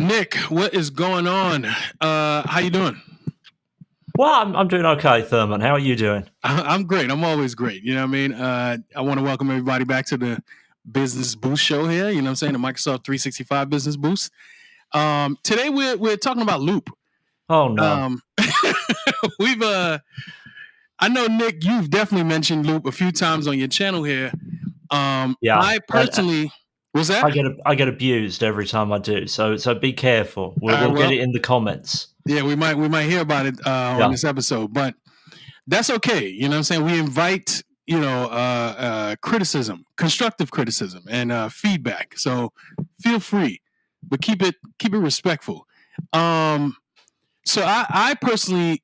Nick, what is going on? How you doing? Well, I'm doing okay, Therman. How are you doing? I'm great. I'm always great. You know what I mean? I want to welcome everybody back to the Business Boost show here. You know what I'm saying? The Microsoft 365 Business Boost. Today we're talking about Loop. Oh no. We've I know, Nick, you've definitely mentioned Loop a few times on your channel here. Yeah. I personally was that? I get abused every time I do. So be careful. We'll get Well, it in the comments. yeah, we might hear about it on Yeah. this episode, but that's okay. You know what I'm saying? We invite, criticism, constructive criticism and feedback. So feel free, but keep it respectful. So I personally,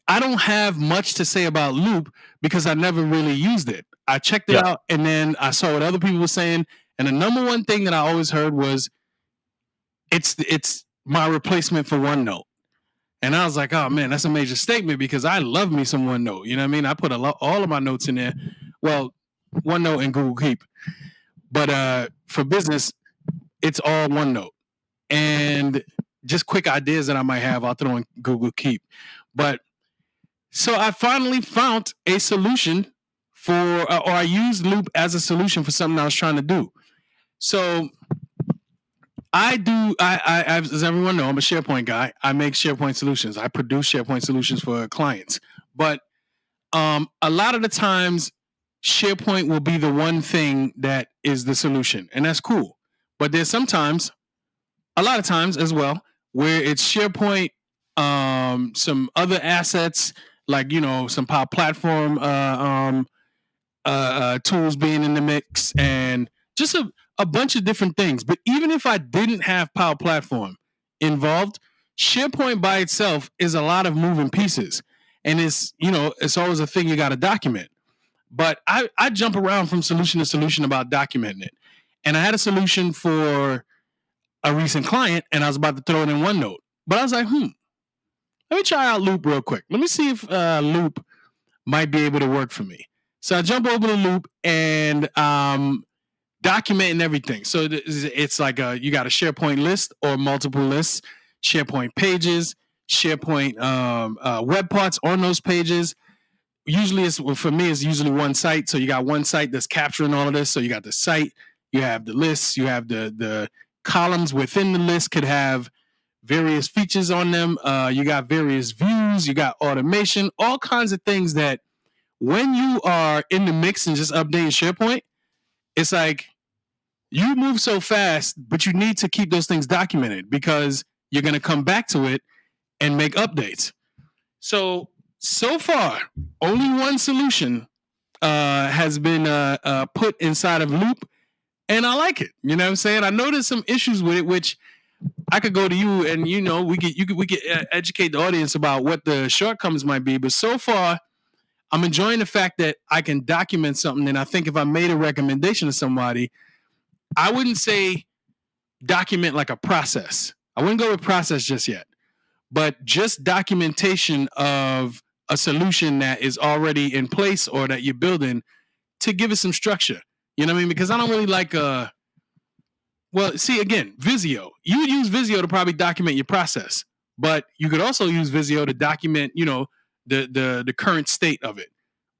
I don't have much to say about Loop because I never really used it. I checked it out and then I saw what other people were saying. And the number one thing that I always heard was it's my replacement for OneNote. And I was like, oh man, that's a major statement because I love me some OneNote. You know what I mean? I put all of my notes in there. Well, OneNote and Google Keep. But for business, it's all OneNote. And just quick ideas that I might have, I'll throw in Google Keep. But so I finally found a solution or I used Loop as a solution for something I was trying to do. So as everyone knows, I'm a SharePoint guy. I make SharePoint solutions. I produce SharePoint solutions for clients. But a lot of the times, SharePoint will be the one thing that is the solution, and that's cool. But there's a lot of times as well, where it's SharePoint, some other assets like some Power Platform tools being in the mix, and just a bunch of different things. But even if I didn't have Power Platform involved, SharePoint by itself is a lot of moving pieces. And it's always a thing you got to document. But I jump around from solution to solution about documenting it. And I had a solution for a recent client, and I was about to throw it in OneNote. But I was like, let me try out Loop real quick. Let me see if Loop might be able to work for me. So I jump over to Loop and documenting everything. So it's like you got a SharePoint list or multiple lists, SharePoint pages, SharePoint web parts on those pages. Usually, for me, it's usually one site. So you got one site that's capturing all of this. So you got the site, you have the lists, you have the columns within the list could have various features on them. You got various views, you got automation, all kinds of things that when you are in the mix and just updating SharePoint, it's like you move so fast, but you need to keep those things documented because you're going to come back to it and make updates. So far, only one solution has been put inside of Loop, and I like it. You know what I'm saying? I know there's some issues with it, which I could go to you and we could educate the audience about what the shortcomings might be. But so far, I'm enjoying the fact that I can document something, and I think if I made a recommendation to somebody, I wouldn't say document like a process. I wouldn't go with process just yet, but just documentation of a solution that is already in place or that you're building to give it some structure. You know what I mean? Because I don't really like Visio. You would use Visio to probably document your process, but you could also use Visio to document, the current state of it.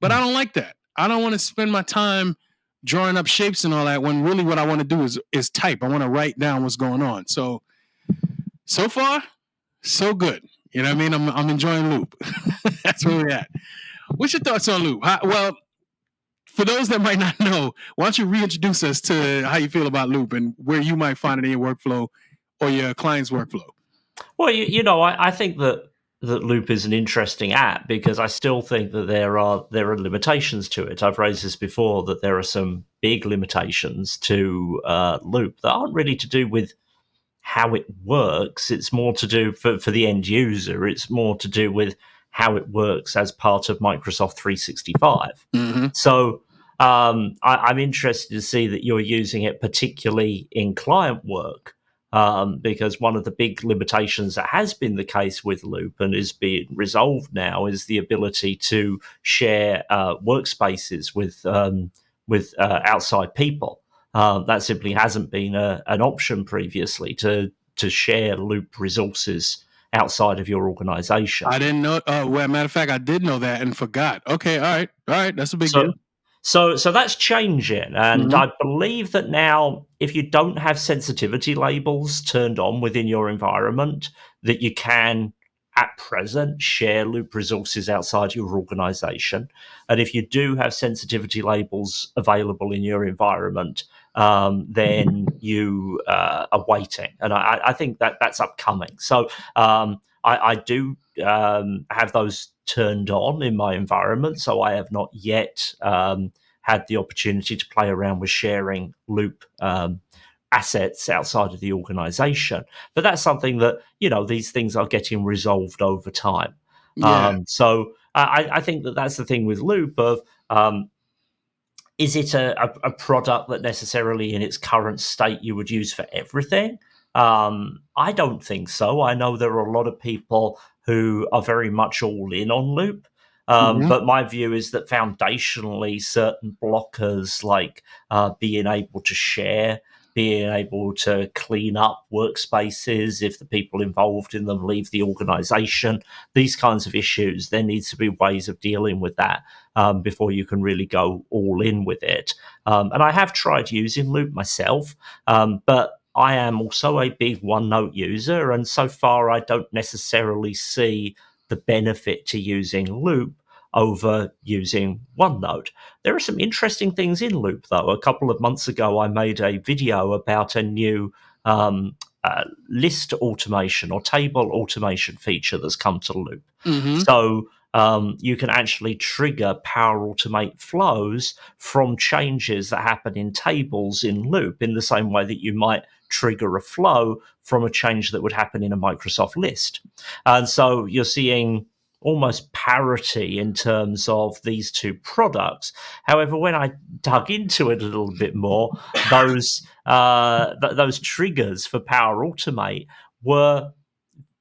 But I don't like that. I don't want to spend my time drawing up shapes and all that when really what I want to do is type. I want to write down what's going on. So far, so good. You know what I mean? I'm enjoying Loop. That's where we're at. What's your thoughts on Loop? Well, for those that might not know, why don't you reintroduce us to how you feel about Loop and where you might find it in your workflow or your client's workflow? Well, I think that Loop is an interesting app because I still think that there are limitations to it. I've raised this before that there are some big limitations to Loop that aren't really to do with how it works. It's more to do for the end user. It's more to do with how it works as part of Microsoft 365. Mm-hmm. So I'm interested to see that you're using it particularly in client work. Because one of the big limitations that has been the case with Loop and is being resolved now is the ability to share workspaces with outside people. That simply hasn't been an option previously to to share Loop resources outside of your organization. I didn't know. Well, matter of fact, I did know that and forgot. Okay, all right, that's a big So deal. so that's changing, and Mhm. I believe that now, if you don't have sensitivity labels turned on within your environment, that you can, at present, share Loop resources outside your organization. And if you do have sensitivity labels available in your environment, then you are waiting, and I think that that's upcoming. So I do have those turned on in my environment, so I have not yet had the opportunity to play around with sharing Loop assets outside of the organization. But that's something that, these things are getting resolved over time. Yeah. So I think that that's the thing with Loop of, is it a product that necessarily in its current state you would use for everything? I don't think so. I know there are a lot of people who are very much all in on Loop. Mhm. But my view is that foundationally, certain blockers like being able to share, being able to clean up workspaces if the people involved in them leave the organization, these kinds of issues, there needs to be ways of dealing with that before you can really go all in with it. And I have tried using Loop myself, but I am also a big OneNote user, and so far I don't necessarily see the benefit to using Loop over using OneNote. There are some interesting things in Loop, though. A couple of months ago, I made a video about a new list automation or table automation feature that's come to Loop. Mhm. So you can actually trigger Power Automate flows from changes that happen in tables in Loop in the same way that you might trigger a flow from a change that would happen in a Microsoft list. And so you're seeing almost parity in terms of these two products. However, when I dug into it a little bit more, those triggers for Power Automate were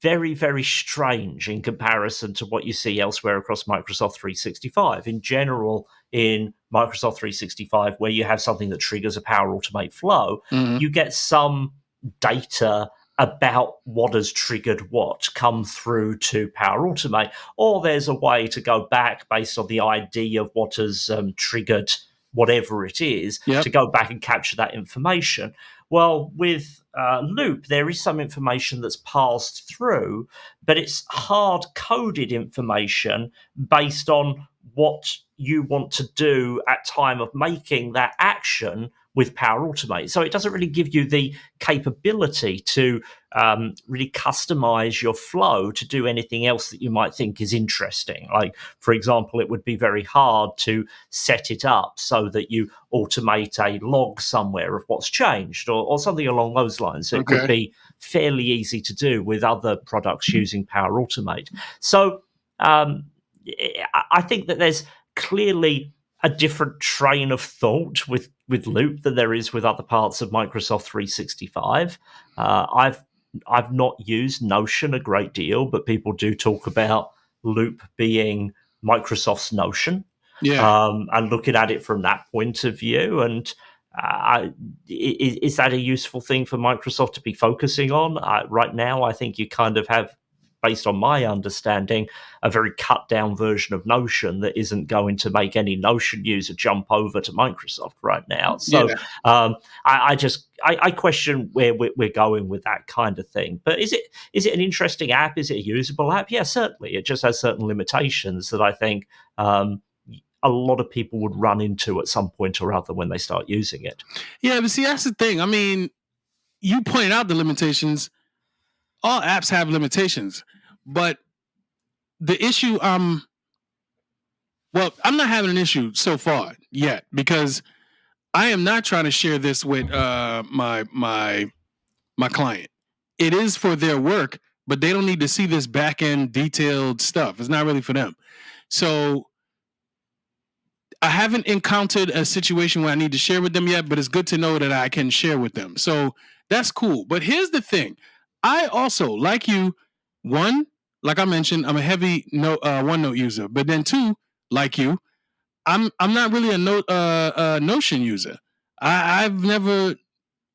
very, very strange in comparison to what you see elsewhere across Microsoft 365. In general, in Microsoft 365, where you have something that triggers a Power Automate flow, Mhm. you get some data about what has triggered what come through to Power Automate, or there's a way to go back based on the ID of what has triggered whatever it is, Yep. to go back and capture that information. Well, with Loop, there is some information that's passed through, but it's hard coded information based on what you want to do at time of making that action with Power Automate. So it doesn't really give you the capability to really customize your flow to do anything else that you might think is interesting. Like, for example, it would be very hard to set it up so that you automate a log somewhere of what's changed, or something along those lines. It would Okay. be fairly easy to do with other products using Power Automate. So um, I think that there's clearly a different train of thought with Loop than there is with other parts of Microsoft 365. I've not used Notion a great deal, but people do talk about Loop being Microsoft's Notion, Yeah. and looking at it from that point of view. And is that a useful thing for Microsoft to be focusing on? Right now, I think you kind of have, based on my understanding, a very cut down version of Notion that isn't going to make any Notion user jump over to Microsoft right now. So Yeah. I question where we're going with that kind of thing. But is it an interesting app? Is it a usable app? Yeah, certainly. It just has certain limitations that I think a lot of people would run into at some point or other when they start using it. Yeah, but see, that's the thing. I mean, you pointed out the limitations. All apps have limitations, but the issue, well, I'm not having an issue so far yet because I am not trying to share this with my client. It is for their work, but they don't need to see this back end detailed stuff. It's not really for them. So I haven't encountered a situation where I need to share with them yet, but it's good to know that I can share with them. So that's cool. But here's the thing. I also, like you, one, like I mentioned, I'm a heavy OneNote user. But then two, like you, I'm not really a Notion user. I've never,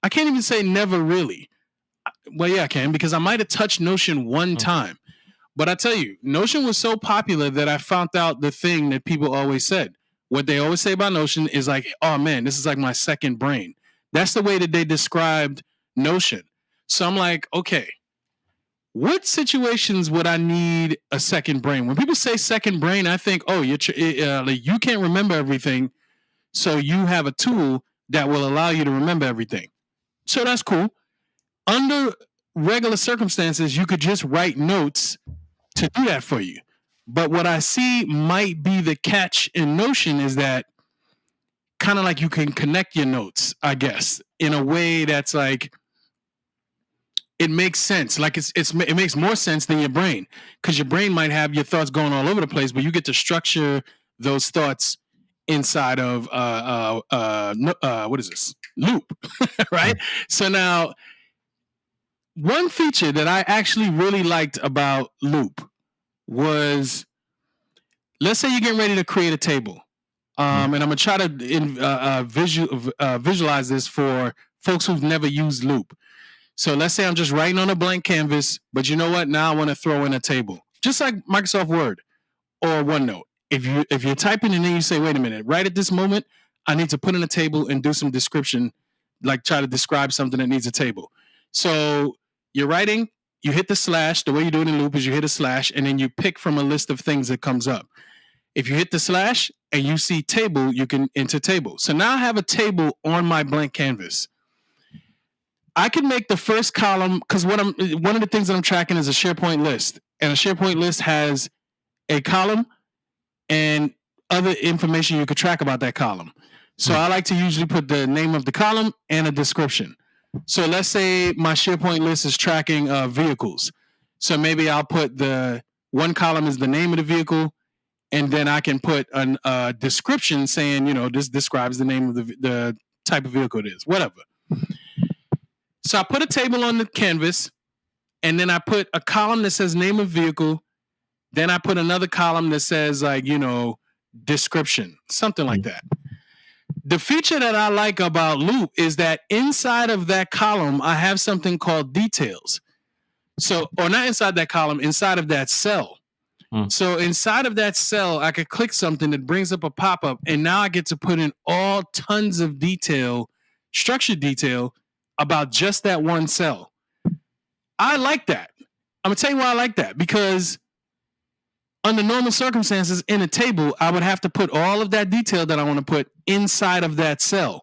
I can't even say never really. Well, yeah, I can, because I might have touched Notion one time. But I tell you, Notion was so popular that I found out the thing that people always said. What they always say about Notion is like, oh man, this is like my second brain. That's the way that they described Notion. So I'm like, okay, what situations would I need a second brain? When people say second brain, I think, oh, like you can't remember everything. So you have a tool that will allow you to remember everything. So that's cool. Under regular circumstances, you could just write notes to do that for you. But what I see might be the catch in Notion is that kind of like you can connect your notes, I guess, in a way that's like it makes sense. Like it makes more sense than your brain, because your brain might have your thoughts going all over the place, but you get to structure those thoughts inside of what is this loop, right? So now, one feature that I actually really liked about Loop was, let's say you're getting ready to create a table. And I'm gonna try to visualize this for folks who've never used Loop. So let's say I'm just writing on a blank canvas, but you know what? Now I want to throw in a table, just like Microsoft Word or OneNote. If you're typing and then you say, wait a minute, right at this moment, I need to put in a table and do some description, like try to describe something that needs a table. So you're writing, you hit the slash. The way you do it in Loop is you hit a slash and then you pick from a list of things that comes up. If you hit the slash and you see table, you can enter table. So now I have a table on my blank canvas. I can make the first column, because one of the things that I'm tracking is a SharePoint list, and a SharePoint list has a column and other information you could track about that column. So I like to usually put the name of the column and a description. So let's say my SharePoint list is tracking vehicles. So maybe I'll put the one column is the name of the vehicle, and then I can put a description saying, this describes the name of the type of vehicle it is, whatever. So I put a table on the canvas, and then I put a column that says name of vehicle. Then I put another column that says description, something like that. The feature that I like about Loop is that inside of that column, I have something called details. So, or not inside that column, inside of that cell. So inside of that cell, I could click something that brings up a pop-up, and now I get to put in all tons of detail, structured detail, about just that one cell. I like that. I'm gonna tell you why I like that, because under normal circumstances in a table, I would have to put all of that detail that I want to put inside of that cell.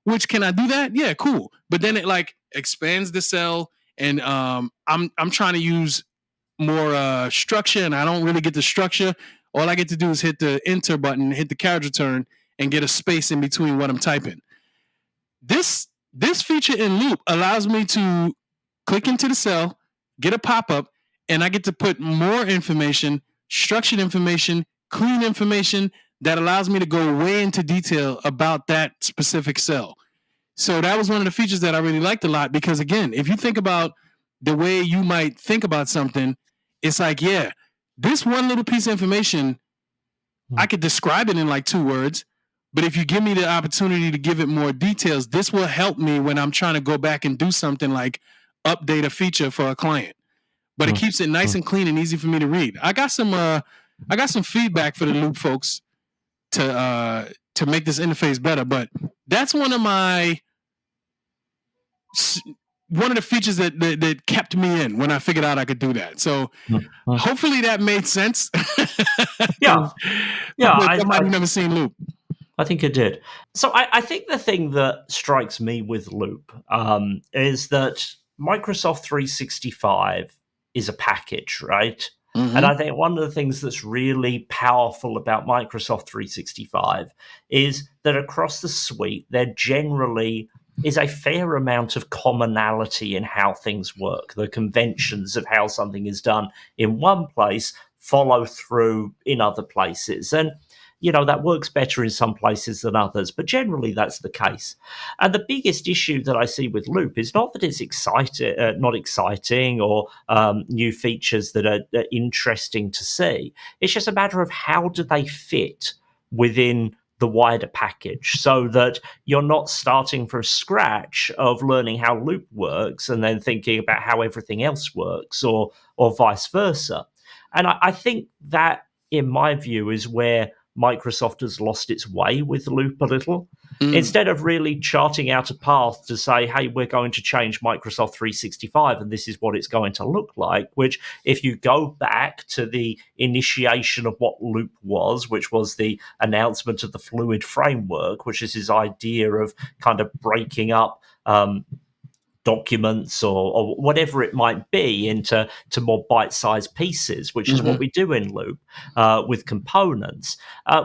Which, can I do that? Yeah, cool. But then it like expands the cell, and I'm trying to use more structure, and I don't really get the structure. All I get to do is hit the enter button, hit the carriage return, and get a space in between what I'm typing. This feature in Loop allows me to click into the cell, get a pop-up, and I get to put more information, structured information, clean information that allows me to go way into detail about that specific cell. So that was one of the features that I really liked a lot, because again, if you think about the way you might think about something, it's like, yeah, this one little piece of information, I could describe it in like 2 words. But if you give me the opportunity to give it more details, this will help me when I'm trying to go back and do something like update a feature for a client. But it keeps it nice and clean and easy for me to read. I got some feedback for the Loop folks to make this interface better. But that's one of the features that kept me in when I figured out I could do that. So hopefully that made sense. Yeah. Somebody's never seen Loop. I think it did. So I think the thing that strikes me with Loop is that Microsoft 365 is a package, right? Mm-hmm. And I think one of the things that's really powerful about Microsoft 365 is that across the suite, there generally is a fair amount of commonality in how things work. The conventions of how something is done in one place follow through in other places. And that works better in some places than others, but generally that's the case. And the biggest issue that I see with Loop is not that it's not exciting or new features that are interesting to see. It's just a matter of how do they fit within the wider package, so that you're not starting from scratch of learning how Loop works and then thinking about how everything else works, or vice versa. And I think that, in my view, is where Microsoft has lost its way with Loop a little. Instead of really charting out a path to say, hey, we're going to change Microsoft 365 and this is what it's going to look like, which, if you go back to the initiation of what Loop was, which was the announcement of the fluid framework, which is his idea of kind of breaking up documents or whatever it might be into more bite-sized pieces, which is what we do in Loop with components.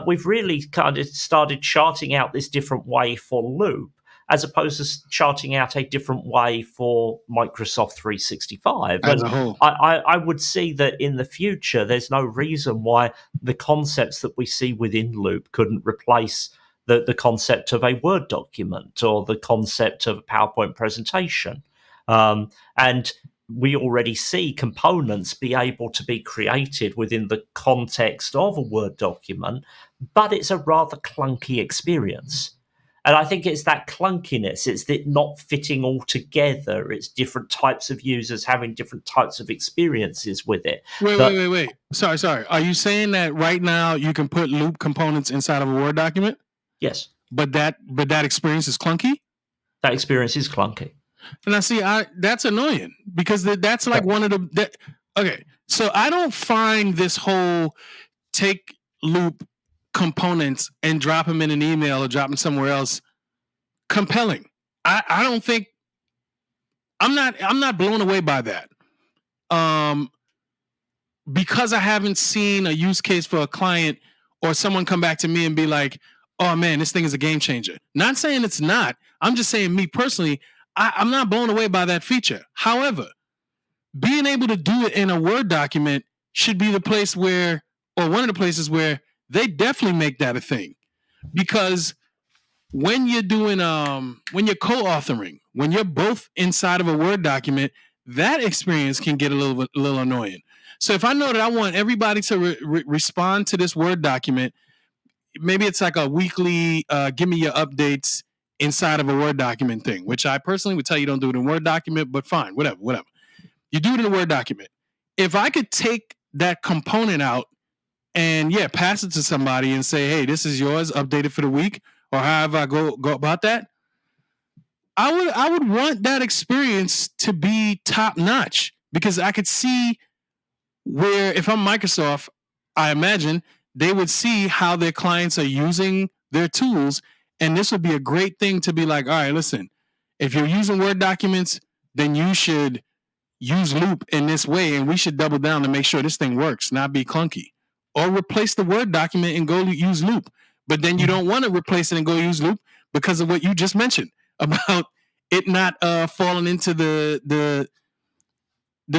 We've really kind of started charting out this different way for Loop, as opposed to charting out a different way for Microsoft 365. as And a whole. I would see that in the future, there's no reason why the concepts that we see within Loop couldn't replace the concept of a Word document or the concept of a PowerPoint presentation. And we already see components be able to be created within the context of a Word document, but it's a rather clunky experience. And I think it's that clunkiness, it's it not fitting all together, it's different types of users having different types of experiences with it. Wait. Sorry. Are you saying that right now you can put Loop components inside of a Word document? Yes. But that experience is clunky? That experience is clunky. And I see, that's annoying, because that's like one of the... okay, so I don't find this whole take Loop components and drop them in an email or drop them somewhere else compelling. I don't think... I'm not blown away by that. Because I haven't seen a use case for a client or someone come back to me and be like, oh man, this thing is a game changer. Not saying it's not. I'm just saying, me personally, I'm not blown away by that feature. However, being able to do it in a Word document should be the place where, or one of the places where, they definitely make that a thing. Because when you're doing, when you're co-authoring, when you're both inside of a Word document, that experience can get a little annoying. So if I know that I want everybody to respond to this Word document, maybe it's like a weekly give me your updates inside of a Word document thing, which I personally would tell you don't do it in a Word document, but fine, whatever. You do it in a Word document. If I could take that component out and pass it to somebody and say, hey, this is yours, updated for the week, or however I go about that, I would want that experience to be top notch, because I could see where, if I'm Microsoft, I imagine they would see how their clients are using their tools, and this would be a great thing to be like, all right, listen, if you're using Word documents, then you should use Loop in this way, and we should double down to make sure this thing works, not be clunky. Or replace the Word document and go use Loop. But then you don't want to replace it and go use Loop because of what you just mentioned about it not falling into the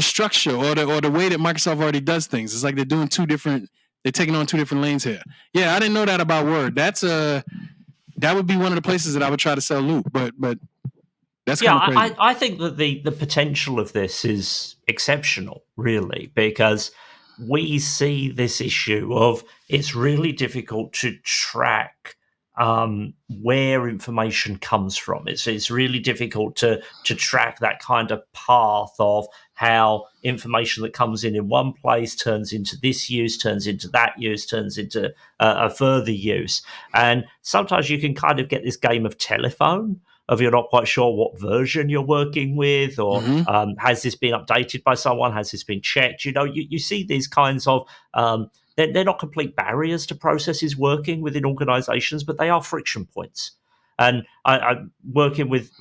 structure or the way that Microsoft already does things. It's like they're taking on two different lanes here. Yeah, I didn't know that about Word. That would be one of the places that I would try to sell Loop, but that's kind of crazy. I think that the potential of this is exceptional, really, because we see this issue of it's really difficult to track where information comes from. It's really difficult to track that kind of path of how information that comes in one place turns into this use, turns into that use, turns into a further use. And sometimes you can kind of get this game of telephone, of you're not quite sure what version you're working with, or has this been updated by someone? Has this been checked? You see these kinds of they're not complete barriers to processes working within organizations, but they are friction points. And I'm working with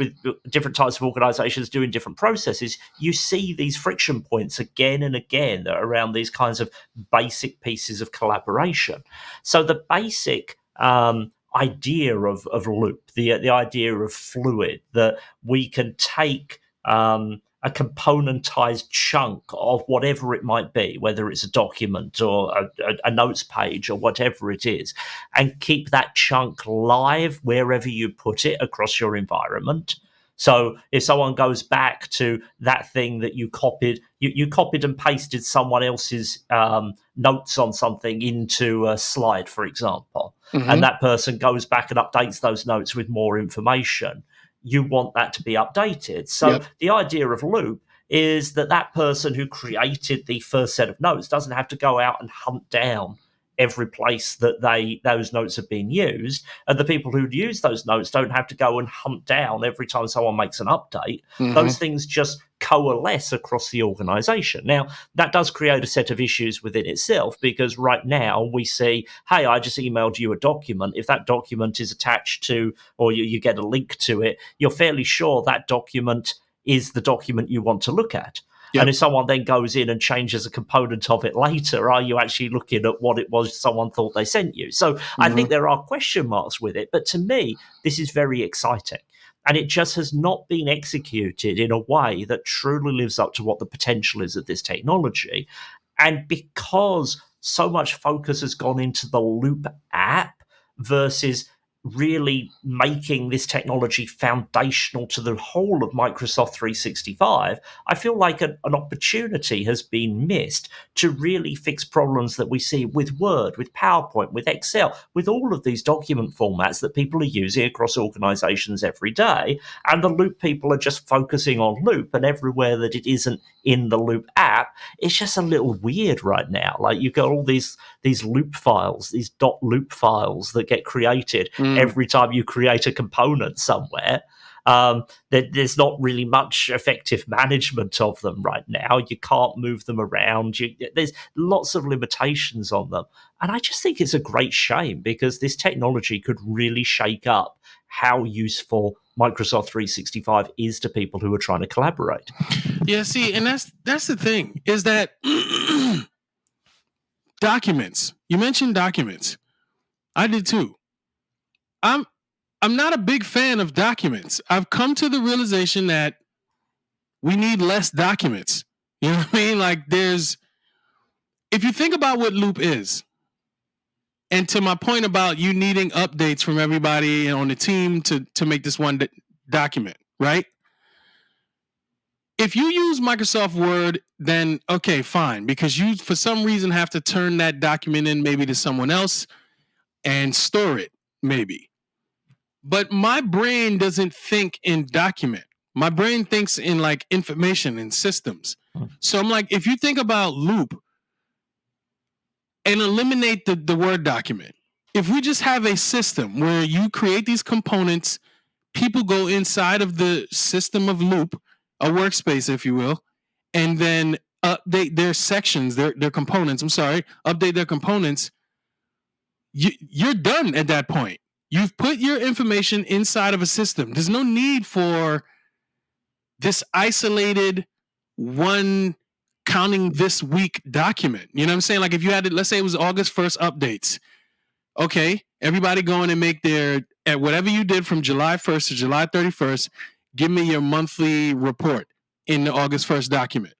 different types of organizations doing different processes. You see these friction points again and again around these kinds of basic pieces of collaboration. So the basic idea of Loop, the idea of fluid, that we can take a componentized chunk of whatever it might be, whether it's a document or a notes page or whatever it is, and keep that chunk live wherever you put it across your environment, So if someone goes back to that thing that you copied, you copied and pasted someone else's notes on something into a slide, for example, and that person goes back and updates those notes with more information, you want that to be updated. So the idea of loop is that that person who created the first set of notes doesn't have to go out and hunt down every place that those notes have been used, and the people who use those notes don't have to go and hunt down every time someone makes an update. Those things just coalesce across the organization. Now, that does create a set of issues within itself, because right now we see, hey, I just emailed you a document. If that document is attached to, or you get a link to it, you're fairly sure that document is the document you want to look at. And if someone then goes in and changes a component of it later, are you actually looking at what it was someone thought they sent you? So I think there are question marks with it. But to me, this is very exciting. And it just has not been executed in a way that truly lives up to what the potential is of this technology. And because so much focus has gone into the Loop app versus really making this technology foundational to the whole of Microsoft 365, I feel like an opportunity has been missed to really fix problems that we see with Word, with PowerPoint, with Excel, with all of these document formats that people are using across organizations every day. And the Loop people are just focusing on Loop, and everywhere that it isn't in the Loop app, it's just a little weird right now. Like, you've got all these Loop files, these .loop files that get created every time you create a component somewhere. There's not really much effective management of them right now. You can't move them around. There's lots of limitations on them. And I just think it's a great shame, because this technology could really shake up how useful Microsoft 365 is to people who are trying to collaborate. Yeah, see, and that's the thing, is that documents. You mentioned documents. I did too. I'm not a big fan of documents. I've come to the realization that we need less documents. You know what I mean? Like, if you think about what Loop is, and to my point about you needing updates from everybody on the team to make this one document, right? If you use Microsoft Word, then okay, fine, because you for some reason have to turn that document in maybe to someone else and store it, maybe. But my brain doesn't think in document. My brain thinks in like information and systems. So I'm like, if you think about Loop and eliminate the Word document, if we just have a system where you create these components, people go inside of the system of Loop, a workspace, if you will, and then update their sections, their components. Update their components. You're done at that point. You've put your information inside of a system. There's no need for this isolated one counting this week document. You know what I'm saying? Like, if you had it, let's say it was August 1st updates. Okay, everybody go in and make at whatever you did from July 1st to July 31st, give me your monthly report in the August 1st document.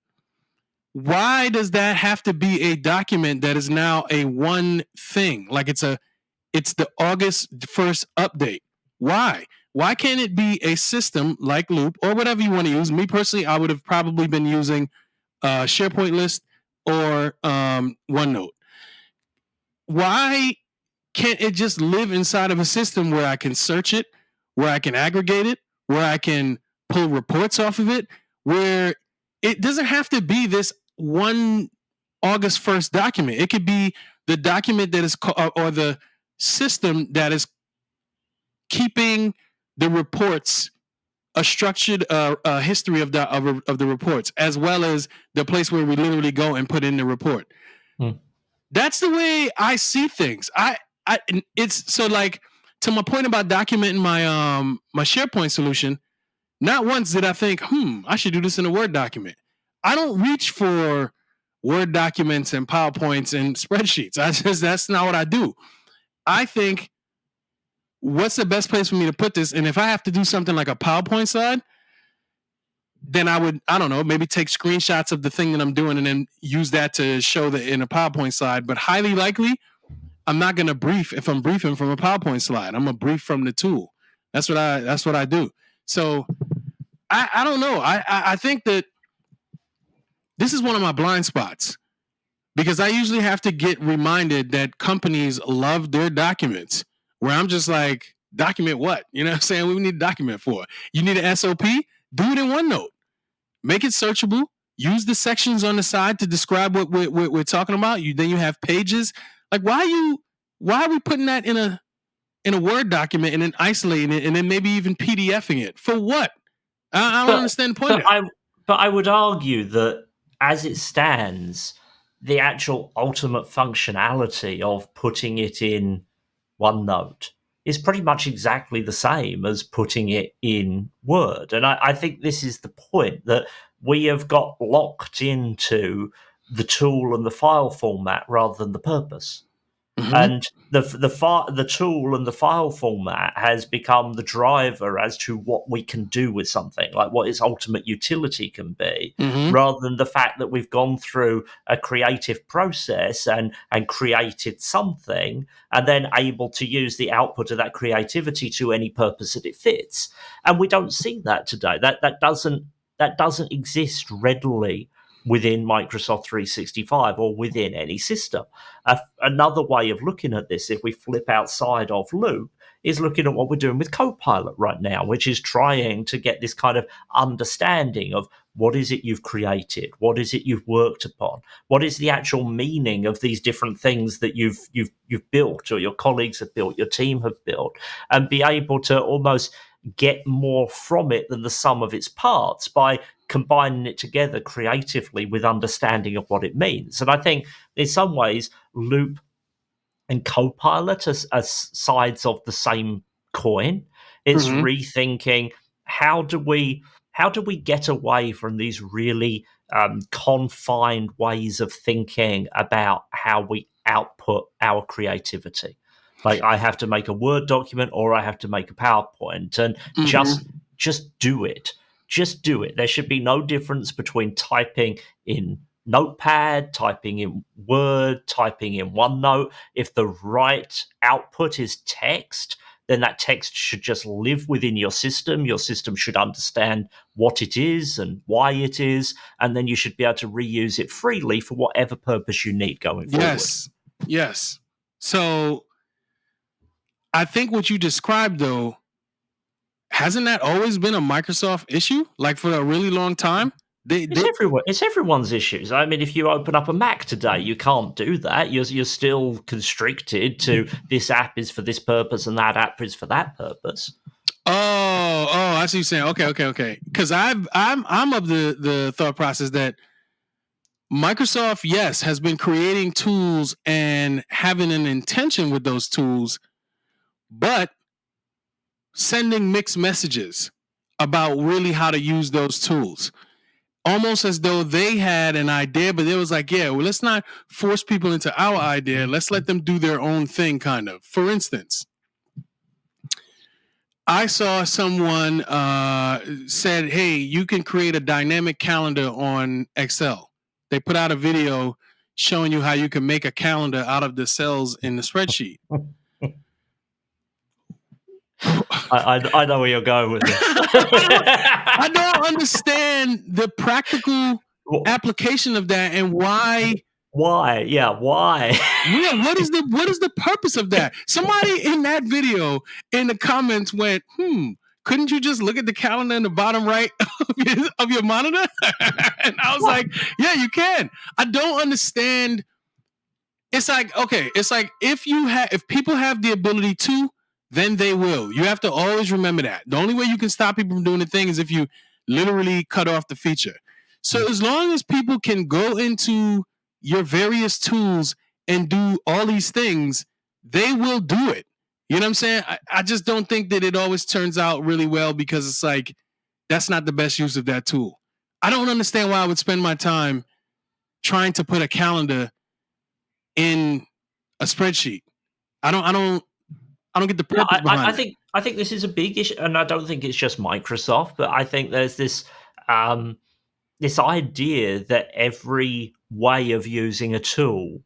Why does that have to be a document that is now a one thing? Like, it's the August 1st update. Why? Why can't it be a system like Loop or whatever you want to use? Me personally, I would have probably been using SharePoint list or OneNote. Why can't it just live inside of a system where I can search it, where I can aggregate it, where I can pull reports off of it, where it doesn't have to be this one August 1st document? It could be the document that is or the system that is keeping the reports, a structured history of the reports, as well as the place where we literally go and put in the report. That's the way I see things. It's so, like, to my point about documenting my SharePoint solution, not once did I think, I should do this in a Word document. I don't reach for Word documents and PowerPoints and spreadsheets. That's not what I do. I think, what's the best place for me to put this? And if I have to do something like a PowerPoint slide, then I would, I don't know, maybe take screenshots of the thing that I'm doing and then use that to show that in a PowerPoint slide. But highly likely, I'm not going to brief if I'm briefing from a PowerPoint slide. I'm going to brief from the tool. That's what I do. So I don't know. I think that this is one of my blind spots because I usually have to get reminded that companies love their documents. Where I'm just like, document what? You know what I'm saying? What we need a document for? You need an SOP? Do it in OneNote. Make it searchable. Use the sections on the side to describe what we're talking about. Then you have pages. Like, why are we putting that in a Word document and then isolating it and then maybe even PDFing it? For what? I don't understand the point of that. But I would argue that as it stands, the actual ultimate functionality of putting it in OneNote is pretty much exactly the same as putting it in Word. And I think this is the point, that we have got locked into the tool and the file format rather than the purpose. Mm-hmm. And the tool and the file format has become the driver as to what we can do with something, like what its ultimate utility can be, Mm-hmm. rather than the fact that we've gone through a creative process and created something, and then able to use the output of that creativity to any purpose that it fits. And we don't see that today. That doesn't exist readily within Microsoft 365 or within any system. Another way of looking at this, if we flip outside of Loop, is looking at what we're doing with Copilot right now, which is trying to get this kind of understanding of what is it you've created, what is it you've worked upon, what is the actual meaning of these different things that you've built, or your colleagues have built, your team have built, and be able to almost get more from it than the sum of its parts by combining it together creatively with understanding of what it means. And I think in some ways, Loop and Copilot are sides of the same coin. It's Mm-hmm. rethinking how do we get away from these really confined ways of thinking about how we output our creativity. Like, I have to make a Word document or I have to make a PowerPoint, and just do it. Just do it. There should be no difference between typing in Notepad, typing in Word, typing in OneNote. If the right output is text, then that text should just live within your system. Your system should understand what it is and why it is, and then you should be able to reuse it freely for whatever purpose you need going forward. Yes. So I think what you described, though, hasn't that always been a Microsoft issue? Like, for a really long time? It's everyone's issues. I mean, if you open up a Mac today, you can't do that. You're still constricted to this app is for this purpose and that app is for that purpose. Oh, I see what you're saying. Okay. Because I'm of the thought process that Microsoft, yes, has been creating tools and having an intention with those tools, but sending mixed messages about really how to use those tools. Almost as though they had an idea, but it was like, yeah, well, let's not force people into our idea. Let's let them do their own thing, kind of. For instance, I saw someone said, hey, you can create a dynamic calendar on Excel. They put out a video showing you how you can make a calendar out of the cells in the spreadsheet. I know where you're going with this. I don't understand the practical application of that and why. Why? Yeah, why? Yeah, what is the purpose of that? Somebody in that video in the comments went, couldn't you just look at the calendar in the bottom right of your monitor? And I was like, yeah, you can. I don't understand. It's like, okay, it's like if people have the ability to, then they will. You have to always remember that. The only way you can stop people from doing the thing is if you literally cut off the feature. So as long as people can go into your various tools and do all these things, they will do it. You know what I'm saying? I just don't think that it always turns out really well because it's like, that's not the best use of that tool. I don't understand why I would spend my time trying to put a calendar in a spreadsheet. I don't get the purpose behind it. I think this is a big issue, and I don't think it's just Microsoft, but I think there's this this idea that every way of using a tool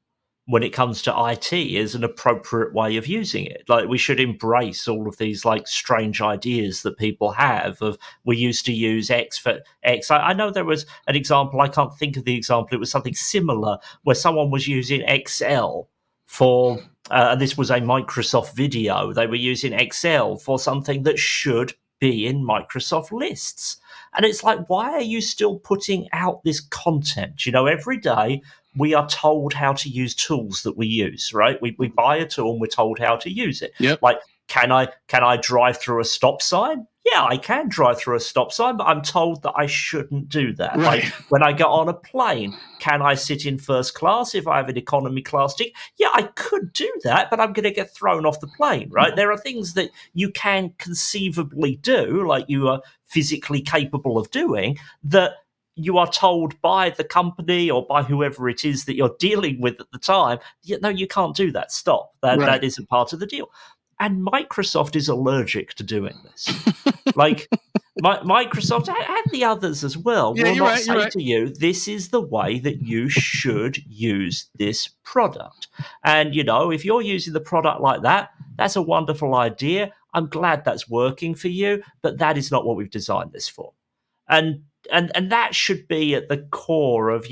when it comes to IT is an appropriate way of using it. Like, we should embrace all of these like strange ideas that people have of, we used to use X for X. I know there was an example, I can't think of the example, it was something similar where someone was using Excel for, and this was a Microsoft video, they were using Excel for something that should be in Microsoft lists. And it's like, why are you still putting out this content? Every day we are told how to use tools that we use, right? We buy a tool and we're told how to use it. Yep. Like, can I drive through a stop sign? Yeah, I can drive through a stop sign, but I'm told that I shouldn't do that. Right. Like, when I get on a plane, can I sit in first class if I have an economy class ticket? Yeah, I could do that, but I'm going to get thrown off the plane, right? There are things that you can conceivably do, like you are physically capable of doing, that you are told by the company or by whoever it is that you're dealing with at the time, no, you can't do that. Stop. That isn't part of the deal. And Microsoft is allergic to doing this. Like, Microsoft and the others as well will not say to you, this is the way that you should use this product. And, if you're using the product like that, that's a wonderful idea. I'm glad that's working for you, but that is not what we've designed this for. And that should be at the core of,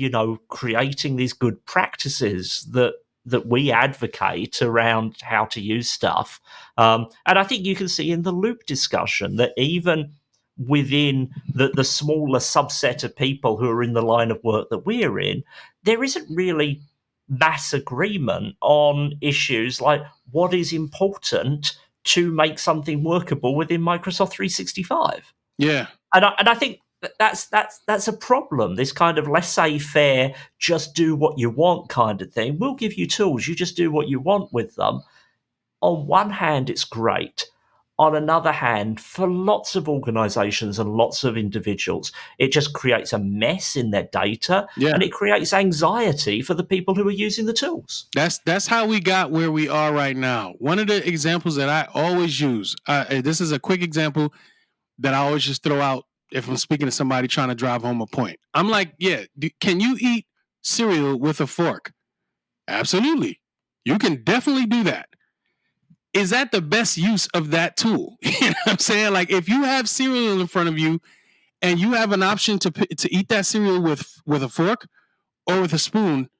creating these good practices that we advocate around how to use stuff. And I think you can see in the Loop discussion that even within the smaller subset of people who are in the line of work that we're in, there isn't really mass agreement on issues like what is important to make something workable within Microsoft 365. Yeah. And I think that's a problem. This kind of laissez-faire, just do what you want kind of thing. We'll give you tools, you just do what you want with them. On one hand, it's great. On another hand, for lots of organizations and lots of individuals, it just creates a mess in their data, and it creates anxiety for the people who are using the tools. That's how we got where we are right now. One of the examples that I always use, this is a quick example that I always just throw out if I'm speaking to somebody trying to drive home a point. I'm like, can you eat cereal with a fork? Absolutely. You can definitely do that. Is that the best use of that tool? You know what I'm saying? Like, if you have cereal in front of you and you have an option to eat that cereal with a fork or with a spoon,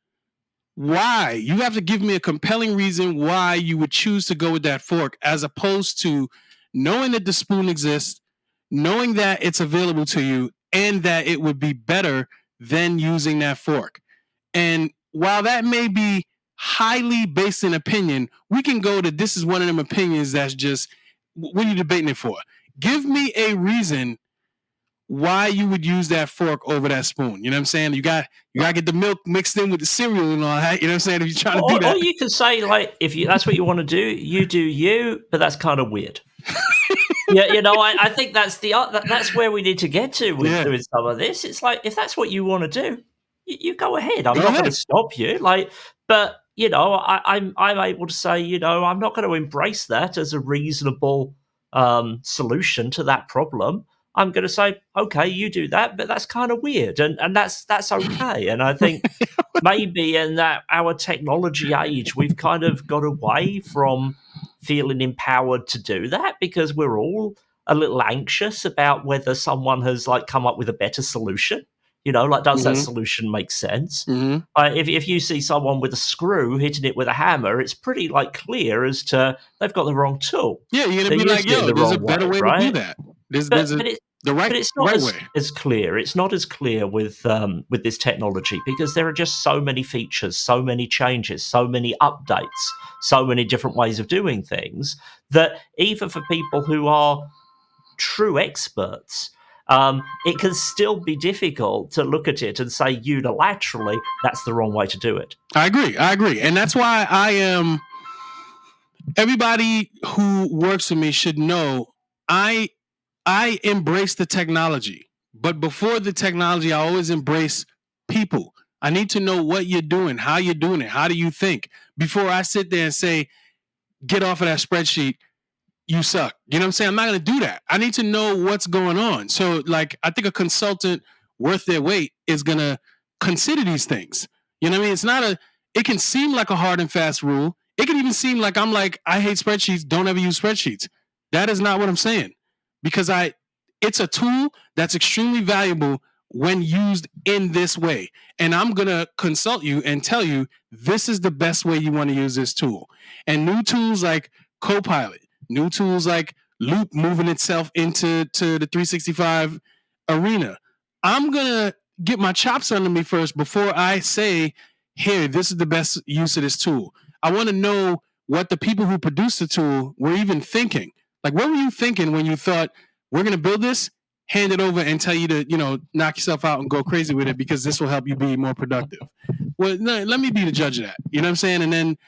why? You have to give me a compelling reason why you would choose to go with that fork, as opposed to knowing that the spoon exists, knowing that it's available to you, and that it would be better than using that fork. And while that may be highly based in opinion, we can go to, this is one of them opinions that's just, what are you debating it for? Give me a reason why you would use that fork over that spoon. You know what I'm saying? You got to get the milk mixed in with the cereal and all that. You know what I'm saying? If you're trying to do that. Or you can say, like, if that's what you want to do, you do you, but that's kind of weird. I think that's where we need to get to with doing some of this. It's like, if that's what you want to do, you go ahead. I'm not going to stop you. Like, but I'm able to say, I'm not going to embrace that as a reasonable solution to that problem. I'm going to say, okay, you do that, but that's kind of weird, and that's okay. And I think maybe in that our technology age, we've kind of got away from feeling empowered to do that, because we're all a little anxious about whether someone has like come up with a better solution. Does that solution make sense? If you see someone with a screw hitting it with a hammer, it's pretty like clear as to they've got the wrong tool. Yeah, you're gonna be like, yo, there's a better way to do that. But it's not as clear. It's not as clear with this technology, because there are just so many features, so many changes, so many updates, so many different ways of doing things, that even for people who are true experts, it can still be difficult to look at it and say unilaterally, that's the wrong way to do it. I agree. And that's why everybody who works with me should know I embrace the technology, but before the technology, I always embrace people. I need to know what you're doing, how you're doing it, how do you think, before I sit there and say, get off of that spreadsheet, you suck. You know what I'm saying? I'm not going to do that. I need to know what's going on. So, like, I think a consultant worth their weight is going to consider these things. You know what I mean? it can seem like a hard and fast rule. It can even seem like I'm like, I hate spreadsheets. Don't ever use spreadsheets. That is not what I'm saying, because it's a tool that's extremely valuable when used in this way. And I'm going to consult you and tell you this is the best way you want to use this tool. And new tools like Copilot, new tools like Loop moving itself into the 365 arena. I'm going to get my chops under me first before I say, here, this is the best use of this tool. I want to know what the people who produced the tool were even thinking. Like, what were you thinking when you thought, we're going to build this, hand it over, and tell you to, knock yourself out and go crazy with it because this will help you be more productive? Well, no, let me be the judge of that. You know what I'm saying? And then,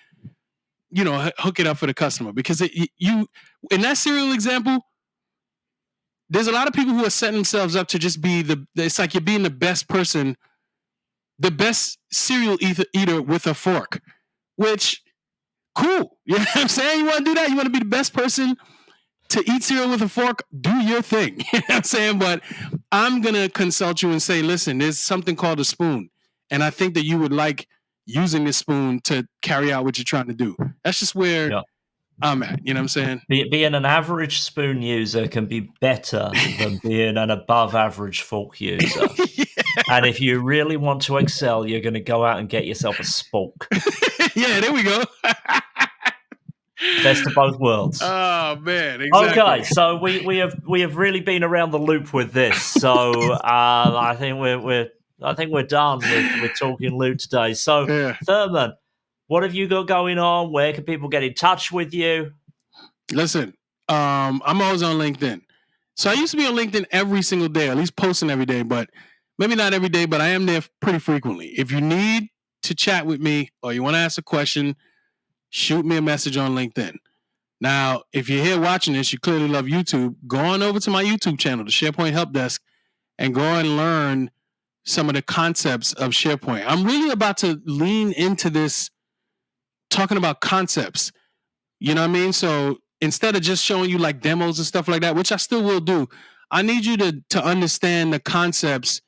hook it up for the customer, because in that serial example, there's a lot of people who are setting themselves up to just be it's like you're being the best person, the best cereal eater with a fork, which, cool. You know what I'm saying? You want to do that? You want to be the best person to eat cereal with a fork? Do your thing. You know what I'm saying? But I'm going to consult you and say, listen, there's something called a spoon. And I think that you would like using this spoon to carry out what you're trying to do. That's just where I'm at. You know what I'm saying? Being an average spoon user can be better than being an above average fork user. Yeah. And if you really want to excel, you're going to go out and get yourself a spork. Yeah, there we go. Best of both worlds. Oh man! Exactly. Okay, so we have really been around the loop with this. So I think we're done with talking loop today. So Therman, what have you got going on? Where can people get in touch with you? Listen, I'm always on LinkedIn. So I used to be on LinkedIn every single day, at least posting every day, but maybe not every day, but I am there pretty frequently. If you need to chat with me or you want to ask a question, shoot me a message on LinkedIn. Now, if you're here watching this, you clearly love YouTube. Go on over to my YouTube channel, the SharePoint Help Desk, and go and learn some of the concepts of SharePoint. I'm really about to lean into this, talking about concepts. You know what I mean? So instead of just showing you like demos and stuff like that, which I still will do, I need you to understand the concepts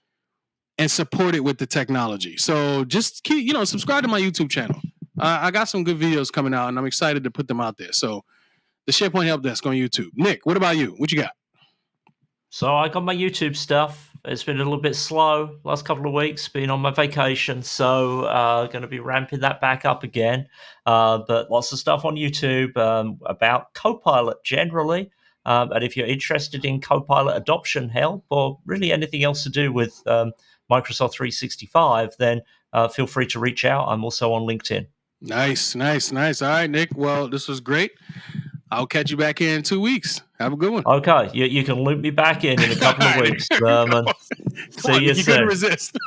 and support it with the technology. So just keep, subscribe to my YouTube channel. I got some good videos coming out, and I'm excited to put them out there. So the SharePoint Help Desk on YouTube. Nick, what about you? What you got? So I got my YouTube stuff. It's been a little bit slow last couple of weeks, been on my vacation, so going to be ramping that back up again. But lots of stuff on YouTube about Copilot generally. And if you're interested in Copilot adoption help or really anything else to do with Microsoft 365, then feel free to reach out. I'm also on LinkedIn. Nice. All right, Nick. Well, this was great. I'll catch you back in 2 weeks. Have a good one. Okay. You can loop me back in a couple of weeks. See you soon. You couldn't resist.